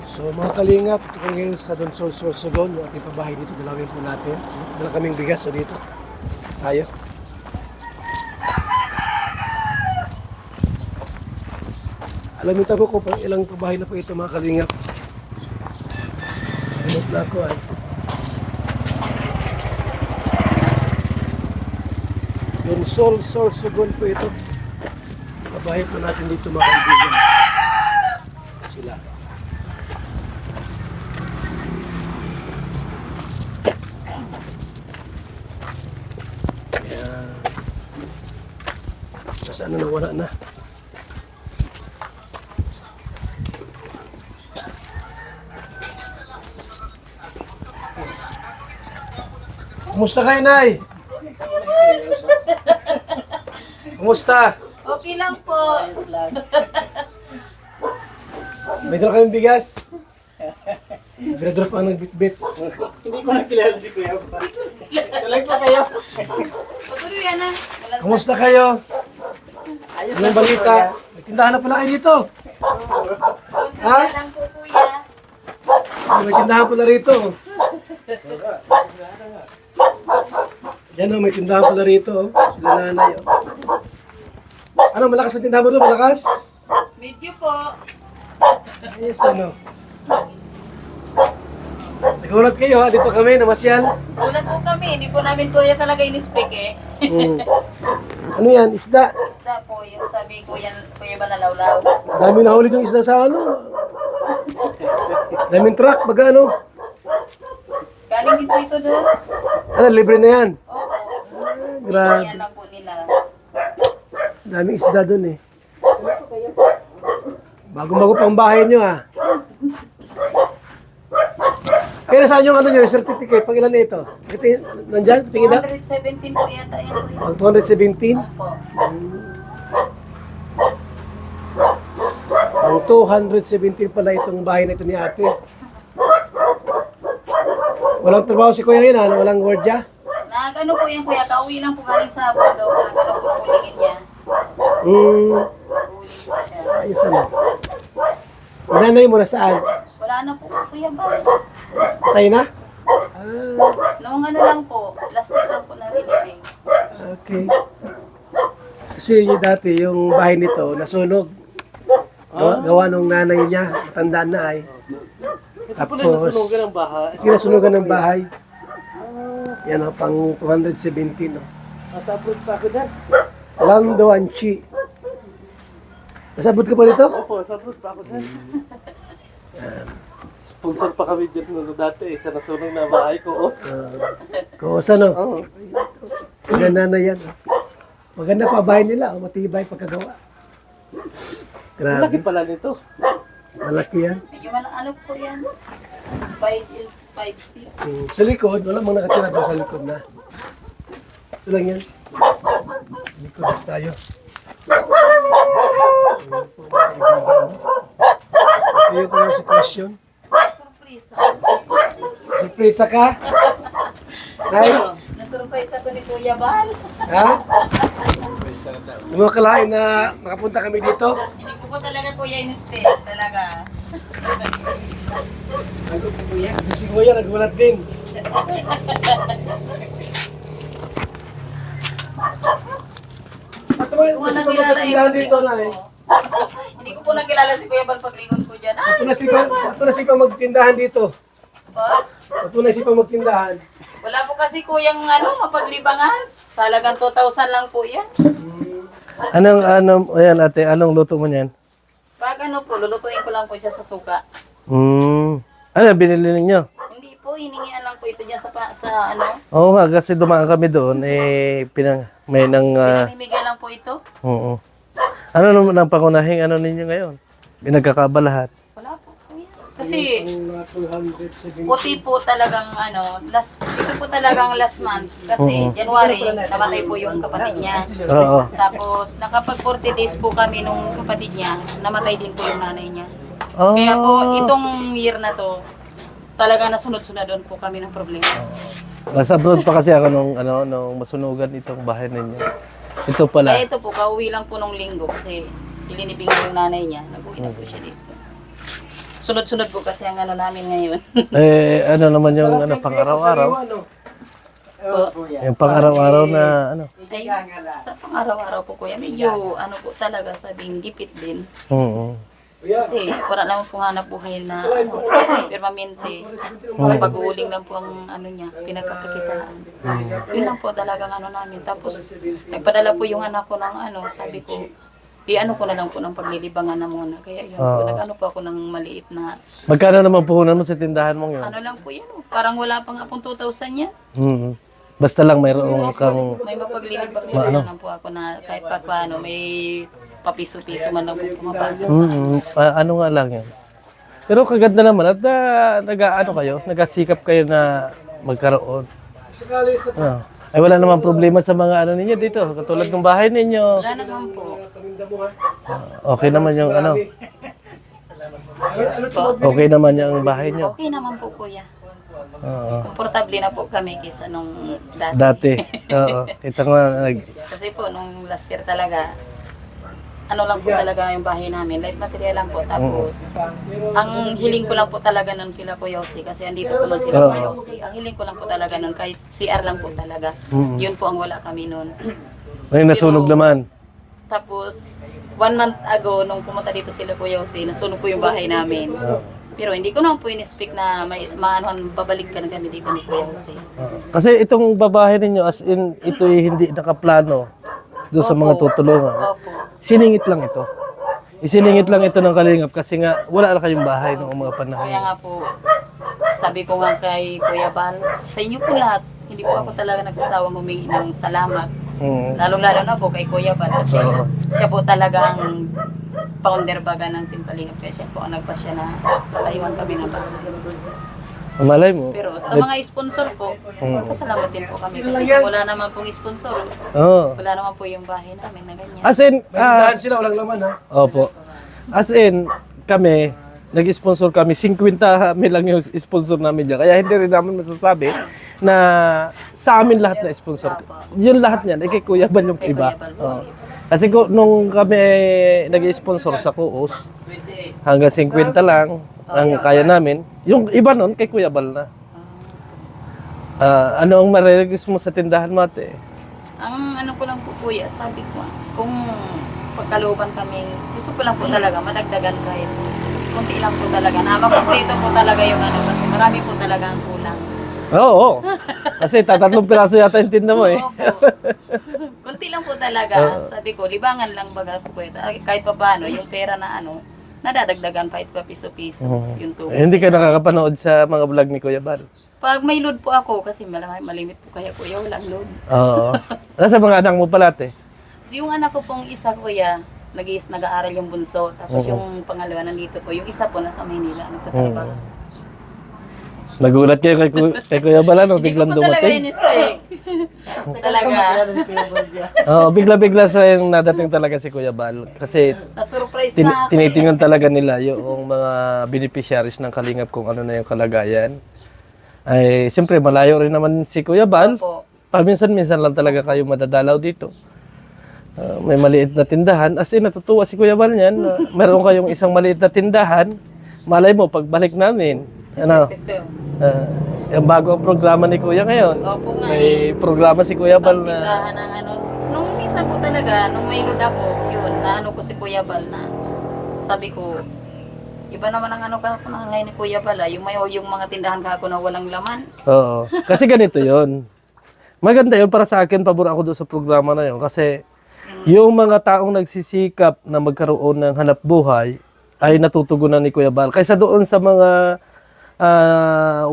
So mga kalingap, ito kami ngayon sa Donsol Sorsogon, yung ating pabahay dito, dalawin po natin. Dala kaming bigas so dito. Tayo. Alam niyo ko kung ilang pabahay na po ito mga kalingap. Pinot na ako ay. Donsol Sorsogon po ito. Pabahay po natin dito mga kaibigan. Sila. Sana nawala na. Kumusta kayo, Nay? Kumusta? Okay lang po. May dala kayong bigas? Drop ang nagbitbit. Hindi ko nakilala si Kuya pa. Tuloy po kayo. Patuloy yan na. Kumusta kayo? Ayos Anong balita? May tindahan na pala kayo dito. Ha? Ha? lang po kuya. May tindahan pala rito. Yan o, may tindahan pala rito. Sila nanay. Ano, malakas ang tindahan mo doon? Malakas? Medyo po. Ayos ano. Nagulat kayo ha, dito kami, namasyal. Ulan po kami. Hindi po namin kuya talaga in-speak eh. Ano yan, isda? Isda po. Yung sabi kuya ba nalawlaw? Dami nahuli yung isda sa ano. Daming truck, baga ano. Galing din po ito doon. Ano, libre na yan. Opo. Grabe. Yan lang po nila. Daming isda doon eh. Bago-bago pang bahay nyo ah. Kaya nasaan yung ano nyo, yung certificate, pag ilan na ito? Nandyan, tingin na? 217 po yata yan kuya. Pag 217? Opo. Ang 217 pala itong bahay na ito ni ate. Walang trabaho si kuya ngayon ha? Walang gwardiya? Nagano po yan kuya. Kauwi lang po galing sa bando. Nagano po ang hulingin niya. Hmm, Huling po siya. ayos ano. Nanay mo na saan? Wala na po kuya ba? Tayo na? Ah, Noong ano lang po. Last week lang po na reliving. okay. Kasi yung dati, yung bahay nito, nasunog. Gawa nung nanay niya, matandaan na ay. Tapos, ng bahay. kinasunugan ng bahay. Yan o, pang 217. No? Nasabot pa ako dyan. Lando Anchi. Nasabot ka pa dito? Opo, nasabot pa ako dyan. Sponsor pa kami dyan nung dati. Sa nasunog na bahay ko, Os. Kusa no? Oo. Yung nanay yan. Maganda pa bahay nila, o matibay pagkagawa. Malaki Grabe, pala nito. malaki yan. Medyo ano po yan? 5 is 5 sticks. Sa likod, wala mang nakatira doon sa likod na. Ito lang yan. Likod tayo. Ito yung kanyang sitwasyon. Surprise. Surpresa ka? Ay, Na-surprise ako ni Kuya Bal. ha? Hindi mo akalain na makapunta kami dito? Hindi ko po talaga kuya in-expect. Talaga. Kasi si Kuya nagwalat din. At naman, Hindi ko kasi po nakilala pag magkatindahan dito na eh. Hindi ko po nakilala si Kuya Bal paglingon ko dyan. Ay, Ito na si pa magtindahan dito. po. Ito na si pa magtindahan. Wala po kasi kuyang mapaglibangan. Sa halagang 2,000 lang po yan. Ayan ate, anong luto mo niyan? Pag ano po, lulutuin ko lang po siya sa suka. Ano, binili ninyo? Hindi po, hiningian lang po ito dyan sa ano. Oo nga, kasi dumaan kami doon, may nang, Pinamimigay lang po ito. oo. Ano naman ang pangunahing ano ninyo ngayon? Pinagkakabalahat. Wala po kuya. Kasi Ang 270. puti po talagang ito po talagang last month. Kasi January, namatay po yung kapatid niya. Oo. Tapos nakapag 40 days po kami nung kapatid niya, namatay din po yung nanay niya. Oh. Kaya po itong year na to, talaga nasunod-sunodon po kami ng problema. Nasa abroad pa kasi ako nung masunugan itong bahay ninyo. Ito pala. Kaya ito po, kauwi lang po nung linggo kasi ilinibing yung nanay niya. Nag-uwi na po siya dito. sunod-sunod po kasi ang ano namin ngayon. Ano naman yung pang-araw-araw? Yung pang-araw-araw na ano? Ay, sa pang-araw-araw po kuya, medyo ano po talaga sabing gipit din. Oo. Kasi wala naman po hanap buhay na permanente. Pag-uuling lang po ang ano niya, pinagkakakitaan. Yun lang po talagang ano namin. Tapos nagpadala po yung anak ko ng sabi ko, ano ko na lang po ng paglilibangan na muna. Kaya yun po, nag-ano po ako ng maliit na, Magkano naman puhunan mo sa tindahan mong yun? ano lang po yun, parang wala pang apong 2,000 yan. Basta lang mayroong kang... May mapaglilibang-libang lang po ako na kahit pa paano, may papiso-piso man lang po pumapasok sa ano nga lang yan. Pero kaganda naman at nag-ano kayo, nagasikap kayo na magkaroon. Ay wala namang problema sa mga ano ninyo dito, katulad ng bahay ninyo. Wala naman po. Okay naman yung ano. Okay naman yung bahay niyo. Okay naman po kuya. Oo. Komportable na po kami kaysa nung dati. Dati. Oo. Kita nga Kasi po, nung last year talaga, ano lang po talaga yung bahay namin, light material lang po. Tapos, ang hiling ko lang po talaga nun kila Kuya Jose, kasi andito po nun sila Kuya Jose. Ang hiling ko lang po talaga nun, kahit CR lang po talaga. Yun po ang wala kami nun. may nasunog naman. Tapos, 1 month ago, nung pumunta dito sila Kuya Jose, nasunog po yung bahay namin. Pero hindi ko naman po in-speak na babalik ka na kami dito ni Kuya Jose. Kasi itong babae ninyo, as in, ito'y hindi nakaplano doon sa mga tutulungan. Opo. Siningit lang ito. Isiningit lang ito ng Kalingap kasi nga wala na kayong bahay noong mga panahon. Kaya nga po, sabi ko nga kay Kuya Bal, sa inyo po lahat, hindi po ako talaga nagsasawang humingi ng salamat. Lalo-lalo na po kay Kuya Bal kasi siya po talaga ang founder baga ng Team Kalingap. Kaya siya po ang nagpasya na patayuan kami ng bahay. Malay mo. Pero sa mga sponsor po, pasalamat din po kami kasi wala naman pong sponsor. Oo. Wala naman po yung bahay namin na ganyan. As in, Dahan sila, walang laman ha. opo. As in, kami, nag-sponsor kami, 50 kami lang yung sponsor namin dyan. Kaya hindi rin namin masasabi na sa amin lahat na sponsor. Yung lahat niyan, kay Kuya Bal yung Kay iba. Kuya Bal po. Oo. Kasi nung kami nag-sponsor sa Kuos, hanggang 50 lang ang kaya namin. Yung iba nun, kay Kuya Bal na. Ano ang marirequest mo sa tindahan mo ate? Ang ano ko lang po kuya, sabi ko, kung pagkalooban kami, gusto ko lang po talaga madagdagan kahit kunti lang po talaga. Na makumpleto po talaga yung ano, kasi marami po talaga ang kulang. Oo. Kasi tatlong piraso yata yung tinda mo eh. Opo. Kunti lang po talaga. Sabi ko, libangan lang baga po kuya. Kahit pa paano, yung pera na ano, nadadagdagan kahit pa piso-piso. Yung tubo. Hindi ka nakakapanood sa mga vlog ni Kuya Bal? Pag may load po ako, kasi malimit po kaya kuya, walang load. Oo. Nasa mga anak mo pala ate? Yung anak ko pong isa kuya, nag-aaral yung bunso. Tapos yung pangalawa nandito po. Yung isa po nasa Maynila, nagtatrabaho. Nagulat kayo kay Kuya Bal, ano? Hindi ko Biglang po talaga dumating. in-expect. Talaga. Oo, bigla-bigla sa yung nadating talaga si Kuya Bal. Kasi Na-surprise na ako. tinitingnan talaga nila yung mga beneficiaries ng Kalingap kung ano na yung kalagayan. Ay, siyempre, malayo rin naman si Kuya Bal. Po. Paminsan-minsan lang talaga kayo madadalaw dito. May maliit na tindahan. As in, natutuwa si Kuya Bal niyan. Meron kayong isang maliit na tindahan. Malay mo, pagbalik namin. Ano? Ito. Yung bago ang programa ni Kuya ngayon. Opo nga May programa si Kuya Bal na... Tindahan ng ano. Nung minsan po talaga, nung may load ako, yun, na ano ko si Kuya Bal na sabi ko, iba naman ang ano kahapon na ngayon ni Kuya Bal, yung mga tindahan kahapon na walang laman. Oo. Kasi ganito yon. Maganda yun para sa akin. Pabor ako doon sa programa na yun. Kasi yung mga taong nagsisikap na magkaroon ng hanap buhay ay natutugunan ni Kuya Bal. Kaysa doon sa mga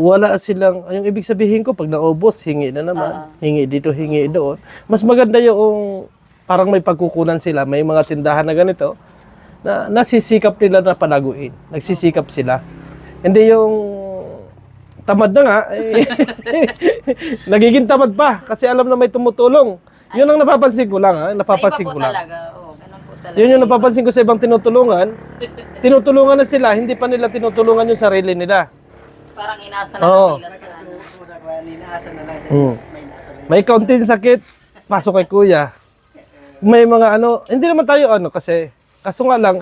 wala silang, yung ibig sabihin ko, pag naubos, hingi na naman. Hingi dito, hingi doon. Mas maganda yung parang may pagkukunan sila. May mga tindahan na ganito na nasisikap nila na palaguin. Nagsisikap sila. Hindi yung tamad na nga, nagiging tamad pa kasi alam na may tumutulong. Yun ang napapansin ko lang, ha? Napapansin Sa iba ko po lang. talaga, ganun po talaga. Yun yung napapansin ko sa ibang tinutulungan. Tinutulungan na sila, hindi pa nila tinutulungan yung sarili nila. Parang inasa na Oo. lang nila sa ano. May kaunting sakit, pasok kay Kuya. May mga ano, hindi naman tayo ano kasi, kaso nga lang,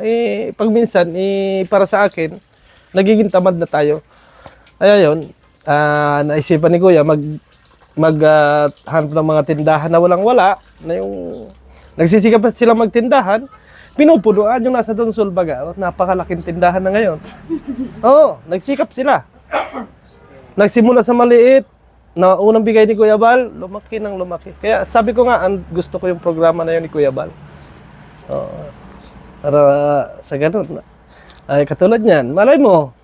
pag minsan, para sa akin, nagiging tamad na tayo. Kaya yun, naisipan ni Kuya hanap ng mga tindahan na walang-wala, na yung nagsisikap sila magtindahan, pinupunuan yung nasa Donsol baga. Napakalaking tindahan na ngayon. Oo, nagsikap sila. Nagsimula sa maliit, na unang bigay ni Kuya Bal, lumaki ng lumaki. Kaya sabi ko nga, gusto ko yung programa na yun ni Kuya Bal. Oo. Para sa ganun. Ay, katulad niyan, malay mo.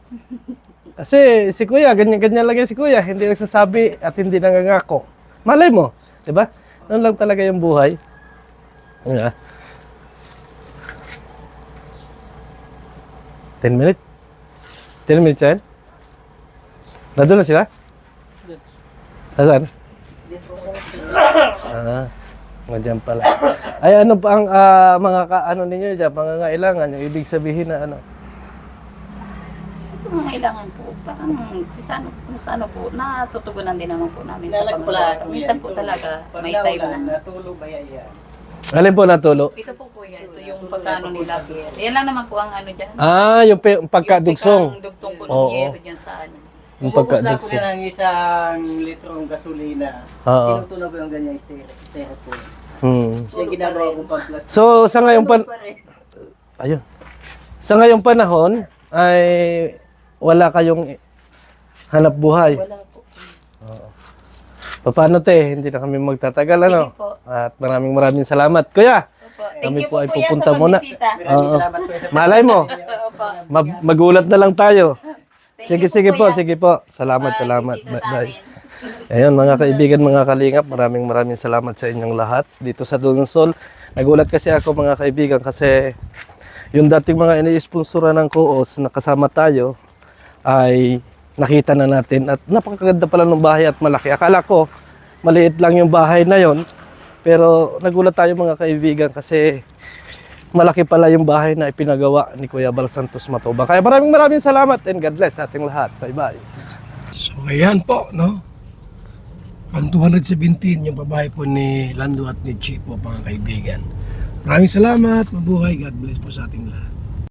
Kasi si Kuya, ganyan-ganyan lang yan si Kuya. Hindi nagsasabi at hindi nangangako. Malay mo, di ba? Noon lang talaga yung buhay. Yeah. 10 minutes? 10 minutes yan? Nandun na sila? Nasaan? Diyan pala. Ay, ano pa ang mga ano ninyo dyan, pangangailangan, yung ibig sabihin na ano? Kailangan po, parang sa ano po, natutugunan din naman po namin sa pangalaga. Minsan po talaga, may time na. Natulog ba yan? Alin po natulo? Ito po po yan, ito yung pagkano nila Pierre. Yan lang naman po ang ano dyan. Yung pagkadugsong. Yung dugtong po Oo. ng Pierre dyan sa ano. Yung Ubus na ko pagkadugsong. na ng isang litrong gasolina. Oo. Tinutunog ko yung ganyan styrofoam. Siya ginagawa ko pang plastic. So, sa ngayong Ayun. Sa ngayong panahon ay wala kayong hanap buhay. Wala po. Paano te? Hindi na kami magtatagal ano? Sige po. At maraming salamat. Kuya, Opo. Thank Kami you po po ay kuya pupunta sa muna. pagbisita. Maraming salamat po sa malay mo. Opo. Magulat na lang tayo. Thank you Sige po, kuya. sige po. Salamat, Sa salamat. bisita sa Bye. amin. Ayun mga kaibigan, mga kalingap, maraming salamat sa inyong lahat dito sa Donsol. Nagulat kasi ako mga kaibigan kasi yung dating mga ini-sponsora ng Coos na kasama tayo ay nakita na natin at napakaganda pala ng bahay at malaki. Akala ko maliit lang yung bahay na yon, pero nagulat tayo mga kaibigan kasi malaki pala yung bahay na ipinagawa ni Kuya Bal Santos Matubang. Kaya maraming salamat and God bless sa ating lahat. Bye-bye. So ayan po, no? Pang 217 yung pabahay po ni Lando at ni Chipo, mga kaibigan. Maraming salamat, mabuhay, God bless po sa ating lahat.